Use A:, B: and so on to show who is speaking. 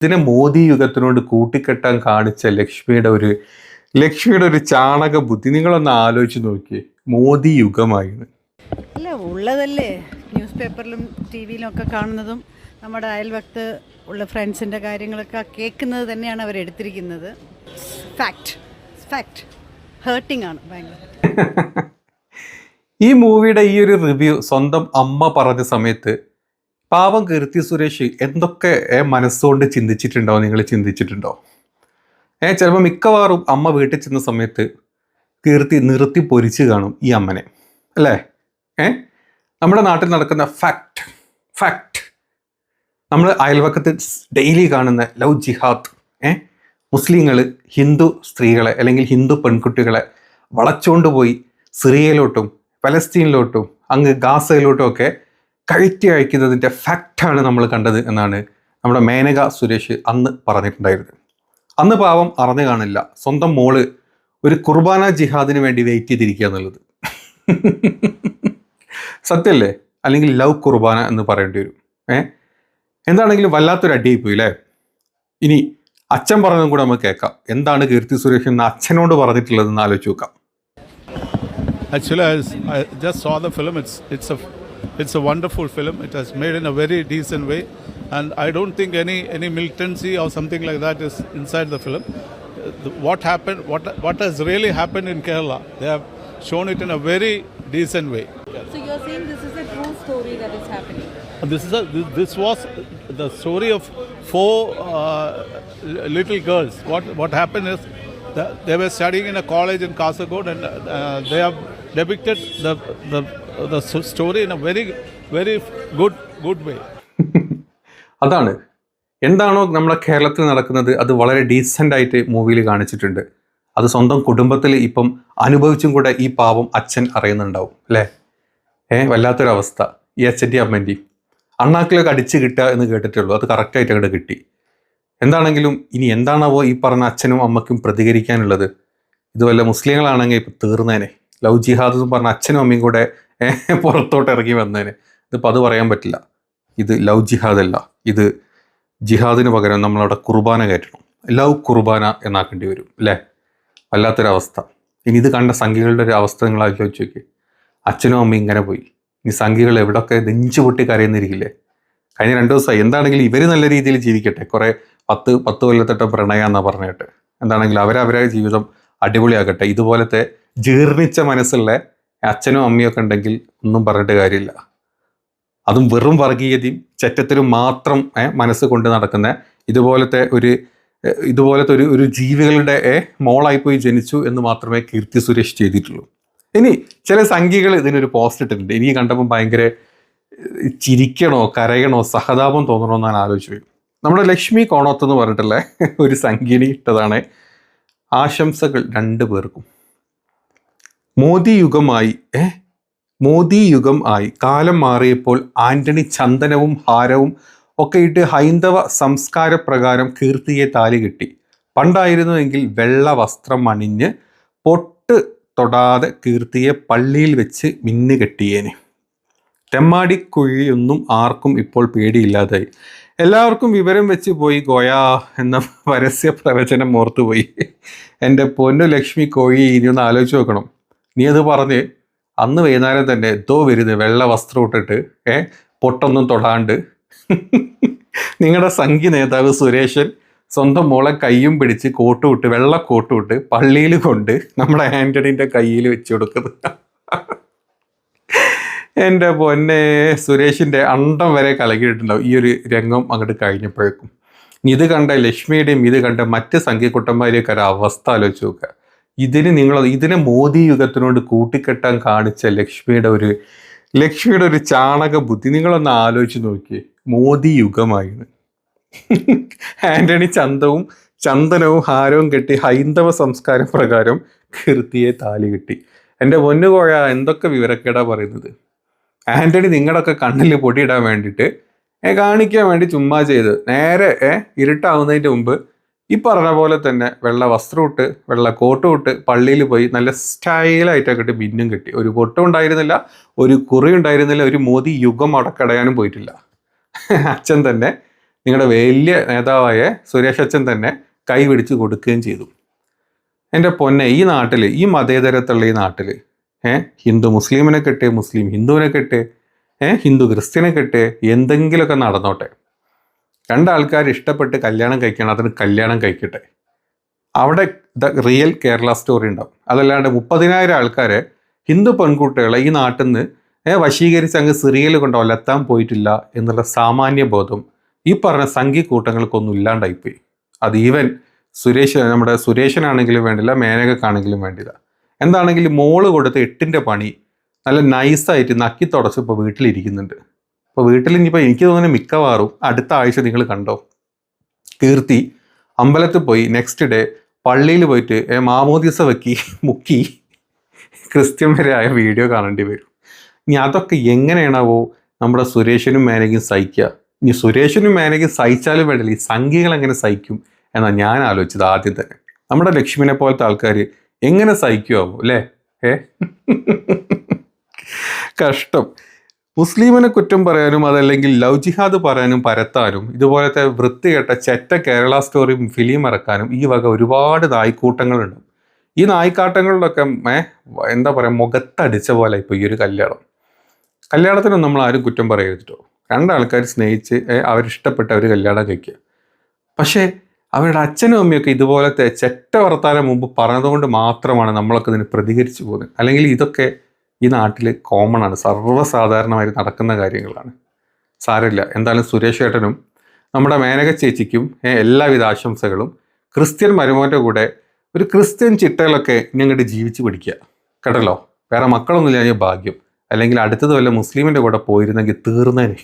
A: ഇതിനെ മോദി യുഗത്തിനോട് കൂട്ടിക്കെട്ടാൻ കാണിച്ച ലക്ഷ്മിയുടെ ഒരു ചാണക ബുദ്ധി നിങ്ങളൊന്ന് ആലോചിച്ച് നോക്കിയേ. മോദി യുഗമായിരുന്നു.
B: അല്ല, ഉള്ളതല്ലേ ന്യൂസ് പേപ്പറിലും ടി വിയിലും ഒക്കെ കാണുന്നതും നമ്മുടെ അയൽവക്കത്ത് ഉള്ള ഫ്രണ്ട്സിൻ്റെ കാര്യങ്ങളൊക്കെ കേൾക്കുന്നത് തന്നെയാണ് അവർ എടുത്തിരിക്കുന്നത്. ഫാക്ട് ഹേർട്ടിംഗ് ആണ് ഭയങ്കര.
A: ഈ മൂവിയുടെ ഈ ഒരു റിവ്യൂ സ്വന്തം അമ്മ പറഞ്ഞ സമയത്ത് പാവം കീർത്തി സുരേഷ് എന്തൊക്കെ മനസ്സുകൊണ്ട് ചിന്തിച്ചിട്ടുണ്ടോ? നിങ്ങൾ ചിന്തിച്ചിട്ടുണ്ടോ? ചിലപ്പോൾ മിക്കവാറും അമ്മ വീട്ടിൽ ചെന്ന സമയത്ത് കീർത്തി നിർത്തി പൊരിച്ച് കാണും ഈ അമ്മനെ, അല്ലേ? നമ്മുടെ നാട്ടിൽ നടക്കുന്ന ഫാക്ട് നമ്മൾ അയൽവക്കത്ത് ഡെയിലി കാണുന്ന ലവ് ജിഹാദ്, മുസ്ലിങ്ങൾ ഹിന്ദു സ്ത്രീകളെ അല്ലെങ്കിൽ ഹിന്ദു പെൺകുട്ടികളെ വളച്ചുകൊണ്ടുപോയി സിറിയയിലോട്ടും പലസ്തീനിലോട്ടും അങ്ങ് ഗാസയിലോട്ടും ഒക്കെ കയറ്റി അയക്കുന്നതിൻ്റെ ഫാക്റ്റാണ് നമ്മൾ കണ്ടത് എന്നാണ് നമ്മുടെ മേനക സുരേഷ് അന്ന് പറഞ്ഞിട്ടുണ്ടായിരുന്നത്. അന്ന് പാവം അറിഞ്ഞു കാണില്ല സ്വന്തം മോള് ഒരു കുർബാന ജിഹാദിന് വേണ്ടി വെയിറ്റ് ചെയ്തിരിക്കുക എന്നുള്ളത്. സത്യല്ലേ? അല്ലെങ്കിൽ ലവ് കുർബാന എന്ന് പറയേണ്ടി വരും. എന്താണെങ്കിലും വല്ലാത്തൊരു അടിയായി പോയി അല്ലേ? ഇനി അച്ഛൻ പറഞ്ഞതും കൂടെ നമുക്ക് കേൾക്കാം. എന്താണ് കീർത്തി സുരേഷ് എന്ന് അച്ഛനോട് പറഞ്ഞിട്ടുള്ളതെന്ന് ആലോചിച്ച് നോക്കാം.
C: Actually, I just saw the film. It's a wonderful film. It has made in a very decent way, and I don't think any militancy or something like that is inside the film. What has really happened in Kerala, they have shown it in a very decent way.
D: So you are saying this is a true story that is happening?
C: This was the story of four little girls. What happened is they were studying in a college in Kasaragod, and they have depicted the story in a very very good way.
A: അതാണ് എന്താണോ നമ്മുടെ കേരളത്തിൽ നടക്കുന്നത് അത് വളരെ decent ആയിട്ട് മൂവിയിൽ കാണിച്ചിട്ടുണ്ട്. അത് സ്വന്തം കുടുംബത്തിൽ ഇപ്പം അനുഭവിച്ചും കൂടെ ഈ പാവം അച്ഛൻ അറിയുന്നുണ്ടാവും അല്ലേ? വല്ലാത്തൊരവസ്ഥ. ഈ അച്ഛൻ്റെയും അമ്മൻ്റെയും അണ്ണാക്കിലൊക്കെ അടിച്ച് കിട്ടുക എന്ന് കേട്ടിട്ടുള്ളൂ. അത് കറക്റ്റായിട്ട് അങ്ങോട്ട് കിട്ടി. എന്താണെങ്കിലും ഇനി എന്താണാവോ ഈ പറഞ്ഞ അച്ഛനും അമ്മയ്ക്കും പ്രതികരിക്കാനുള്ളത്? ഇത് വല്ല മുസ്ലിങ്ങളാണെങ്കിൽ ഇപ്പം തീർന്നേനെ. ലവ് ജിഹാദ് എന്ന് പറഞ്ഞ അച്ഛനും അമ്മയും കൂടെ പുറത്തോട്ട് ഇറങ്ങി വന്നേനെ. ഇതിപ്പോൾ അത് പറയാൻ പറ്റില്ല. ഇത് ലവ് ജിഹാദ് അല്ല, ഇത് ജിഹാദിന് പകരം നമ്മളവിടെ കുർബാന കയറ്റണം. ലവ് കുർബാന എന്നാക്കേണ്ടി വരും അല്ലേ? വല്ലാത്തൊരവസ്ഥ. ഇനി ഇത് കണ്ട സംഘികളുടെ ഒരു അവസ്ഥ നിങ്ങൾ ആലോചിച്ച് നോക്കി. അച്ഛനും അമ്മയും ഇങ്ങനെ പോയി. ഈ സംഘികൾ എവിടെയൊക്കെ നെഞ്ചു പൊട്ടി കരയുന്നിരിക്കില്ലേ? കഴിഞ്ഞ 2 ദിവസമായി. എന്താണെങ്കിലും ഇവർ നല്ല രീതിയിൽ ജീവിക്കട്ടെ. കുറേ 10 കൊല്ലത്തൊട്ട് പ്രണയം എന്നാണ് പറഞ്ഞിട്ട്. എന്താണെങ്കിലും അവരവരുടെ ജീവിതം അടിപൊളിയാക്കട്ടെ. ഇതുപോലത്തെ ജീർണിച്ച മനസ്സുള്ള അച്ഛനും അമ്മയൊക്കെ ഉണ്ടെങ്കിൽ ഒന്നും പറഞ്ഞിട്ട് കാര്യമില്ല. അതും വെറും വർഗീയതയും ചെറ്റത്തിലും മാത്രം മനസ്സ് കൊണ്ട് നടക്കുന്ന ഇതുപോലത്തെ ഒരു ജീവികളുടെ മോളായിപ്പോയി ജനിച്ചു എന്ന് മാത്രമേ കീർത്തി സുരേഷ് ചെയ്തിട്ടുള്ളൂ. ഇനി ചില സംഖ്യകൾ ഇതിനൊരു പോസ്റ്റ് ഇട്ടിട്ടുണ്ട്. ഇനി കണ്ടപ്പോൾ ഭയങ്കര ചിരിക്കണോ കരയണോ സഹതാപം തോന്നണോ എന്നാണ് ആലോചിച്ചു പോയി. നമ്മുടെ ലക്ഷ്മി കോണോത്ത് എന്ന് പറഞ്ഞിട്ടുള്ള ഒരു സംഖ്യനി ഇട്ടതാണ്. ആശംസകൾ 2 പേർക്കും. മോദി യുഗം ആയി കാലം മാറിയപ്പോൾ ആന്റണി ചന്ദനവും ഹാരവും ഒക്കെ ഇട്ട് ഹൈന്ദവ സംസ്കാര പ്രകാരം കീർത്തിയെ താലി കെട്ടി. പണ്ടായിരുന്നുവെങ്കിൽ വെള്ള വസ്ത്രം അണിഞ്ഞ് പൊട്ട് തൊടാതെ കീർത്തിയെ പള്ളിയിൽ വെച്ച് മിന്നു കെട്ടിയേനെ. തെമ്മാടിക്കുഴിയൊന്നും ആർക്കും ഇപ്പോൾ പേടിയില്ലാതായി. എല്ലാവർക്കും വിവരം വെച്ച് പോയി ഗോയാ എന്ന പരസ്യ പ്രവചനം ഓർത്തുപോയി. എൻ്റെ പൊന്നു ലക്ഷ്മി കോഴി, ഇനി ഒന്ന് ആലോചിച്ച് നോക്കണം. നീ അത് പറഞ്ഞ് അന്ന് വൈകുന്നേരം തന്നെ എന്തോ വരുന്നത് വെള്ള വസ്ത്രം ഇട്ടിട്ട് പൊട്ടൊന്നും തൊടാണ്ട് നിങ്ങളുടെ സംഘി നേതാവ് സുരേഷൻ സ്വന്തം മോളെ കയ്യും പിടിച്ച് കോട്ടുവിട്ട് വെള്ള കോട്ടുവിട്ട് പള്ളിയിൽ കൊണ്ട് നമ്മുടെ ആൻ്റണീൻ്റെ കയ്യിൽ വെച്ച് കൊടുക്കുന്നത്. എൻ്റെ പൊന്നെ, സുരേഷിൻ്റെ അണ്ടം വരെ കലകിയിട്ടുണ്ടാവും ഈ ഒരു രംഗം അങ്ങോട്ട് കഴിഞ്ഞപ്പോഴേക്കും. ഇത് കണ്ട ലക്ഷ്മിയുടെയും ഇത് കണ്ട മറ്റ് സംഖ്യക്കുട്ടന്മാരെയൊക്കെ ഒരു അവസ്ഥ ആലോചിച്ച് നോക്കുക. ഇതിനെ മോദി യുഗത്തിനോട് കൂട്ടിക്കെട്ടാൻ കാണിച്ച ലക്ഷ്മിയുടെ ഒരു ചാണക ബുദ്ധി നിങ്ങളൊന്ന് ആലോചിച്ച് നോക്കിയേ. മോദി യുഗമായിരുന്നു. ആന്റണി ചന്ദനവും ഹാരവും കെട്ടി ഹൈന്ദവ സംസ്കാര പ്രകാരം കീർത്തിയെ താലി കെട്ടി. എൻ്റെ പൊന്നുകോഴ, എന്തൊക്കെ വിവരക്കേടാ പറയുന്നത്. ആന്റണി നിങ്ങളൊക്കെ കണ്ണിൽ പൊടിയിടാൻ വേണ്ടിയിട്ട് കാണിക്കാൻ വേണ്ടി ചുമ്മാ ചെയ്ത് നേരെ ഇരുട്ടാവുന്നതിൻ്റെ മുമ്പ് ഈ പറഞ്ഞ പോലെ തന്നെ വെള്ള വസ്ത്രം ഇട്ട് വെള്ള കോട്ടും ഇട്ട് പള്ളിയിൽ പോയി നല്ല സ്റ്റൈലായിട്ടൊക്കെ ഇട്ട് ബിന്നും കെട്ടി. ഒരു പൊട്ടും ഉണ്ടായിരുന്നില്ല, ഒരു കുറി ഉണ്ടായിരുന്നില്ല, ഒരു മോദി യുഗം അടക്കടയാനും പോയിട്ടില്ല. അച്ഛൻ തന്നെ നിങ്ങളുടെ വലിയ നേതാവായ സുരേഷ് അച്ഛൻ തന്നെ കൈ പിടിച്ച് കൊടുക്കുകയും ചെയ്തു. എൻ്റെ പൊന്നെ, ഈ നാട്ടിൽ, ഈ മതേതരത്തുള്ള ഈ നാട്ടിൽ ഹിന്ദു മുസ്ലിമിനെ കെട്ടേ, മുസ്ലിം ഹിന്ദുവിനെ കെട്ടേ, ഹിന്ദു ക്രിസ്ത്യനെ കെട്ടേ, എന്തെങ്കിലുമൊക്കെ നടന്നോട്ടെ. രണ്ടാൾക്കാർ ഇഷ്ടപ്പെട്ട് കല്യാണം കഴിക്കണം, അതിന് കല്യാണം കഴിക്കട്ടെ. അവിടെ ദ റിയൽ കേരള സ്റ്റോറി ഉണ്ടാവും. അതല്ലാണ്ട് 30,000 ആൾക്കാരെ, ഹിന്ദു പെൺകുട്ടികളെ ഈ നാട്ടിൽ നിന്ന് വശീകരിച്ച് അങ്ങ് സിറിയയിൽ കൊണ്ട് ഒലത്താൻ പോയിട്ടില്ല എന്നുള്ള സാമാന്യ ബോധം ഈ പറഞ്ഞ സംഘി കൂട്ടങ്ങൾക്കൊന്നും ഇല്ലാണ്ടായിപ്പോയി. അത് ഈവൻ നമ്മുടെ സുരേഷനാണെങ്കിലും വേണ്ടില്ല, മേനകക്കാണെങ്കിലും വേണ്ടില്ല. എന്താണെങ്കിലും മോള് കൊടുത്ത് 8ന്റെ പണി നല്ല നൈസായിട്ട് നക്കി തുടച്ച് ഇപ്പോൾ വീട്ടിലിരിക്കുന്നുണ്ട്. ഇപ്പോൾ വീട്ടിൽ ഇനിയിപ്പോൾ എനിക്ക് തോന്നുന്നത് മിക്കവാറും അടുത്ത ആഴ്ച നിങ്ങൾ കണ്ടോ, കീർത്തി അമ്പലത്തിൽ പോയി നെക്സ്റ്റ് ഡേ പള്ളിയിൽ പോയിട്ട് മാമോദിസ വെക്കി മുക്കി ക്രിസ്ത്യൻ വരെ ആയ വീഡിയോ കാണേണ്ടി വരും. ഇനി അതൊക്കെ എങ്ങനെയാണാവോ നമ്മുടെ സുരേഷനും മേനകയും സഹിക്കുക? ഇനി സുരേഷനും മേനകയും സഹിച്ചാലും വേണ്ടില്ല, ഈ സംഘികൾ എങ്ങനെ സഹിക്കും എന്നാണ് ഞാൻ ആലോചിച്ചത് ആദ്യം തന്നെ. നമ്മുടെ ലക്ഷ്മിനെ പോലത്തെ ആൾക്കാർ എങ്ങനെ സഹിക്കുമാവോ അല്ലേ? കഷ്ടം. മുസ്ലിമിനെ കുറ്റം പറയാനും അതല്ലെങ്കിൽ ലവ് ജിഹാദ് പറയാനും പരത്താനും ഇതുപോലത്തെ വൃത്തികെട്ട ചെറ്റ കേരള സ്റ്റോറി ഫിലിം ഇറക്കാനും ഈ വക ഒരുപാട് നായ്ക്കൂട്ടങ്ങളുണ്ട്. ഈ നായ്ക്കാട്ടങ്ങളിലൊക്കെ എന്താ പറയുക, മുഖത്തടിച്ച പോലെ ഇപ്പോൾ ഈ ഒരു കല്യാണത്തിനൊന്നും നമ്മൾ ആരും കുറ്റം പറയരുതോ. രണ്ടാൾക്കാർ സ്നേഹിച്ച് അവരിഷ്ടപ്പെട്ട് അവർ കല്യാണം കഴിക്കുക. പക്ഷേ അവരുടെ അച്ഛനും അമ്മയൊക്കെ ഇതുപോലത്തെ ചെറ്റ വർത്താനം മുമ്പ് പറഞ്ഞതുകൊണ്ട് മാത്രമാണ് നമ്മളൊക്കെ ഇതിന് പ്രതികരിച്ചു പോകുന്നത്. അല്ലെങ്കിൽ ഇതൊക്കെ ഈ നാട്ടിൽ കോമൺ ആണ്, സർവ്വസാധാരണമായി നടക്കുന്ന കാര്യങ്ങളാണ്. സാരമില്ല, എന്തായാലും സുരേഷ് ഏട്ടനും നമ്മുടെ മേനക ചേച്ചിക്കും എല്ലാവിധ ആശംസകളും. ക്രിസ്ത്യൻ മരുമോൻ്റെ കൂടെ ഒരു ക്രിസ്ത്യൻ ചിട്ടകളൊക്കെ ഇനി അങ്ങോട്ട് ജീവിച്ച് പിടിക്കുക കേട്ടല്ലോ. വേറെ മക്കളൊന്നുമില്ല, ഞാൻ ഭാഗ്യം. അല്ലെങ്കിൽ അടുത്തത് വല്ല മുസ്ലിമിൻ്റെ കൂടെ പോയിരുന്നെങ്കിൽ തീർന്നേനെ.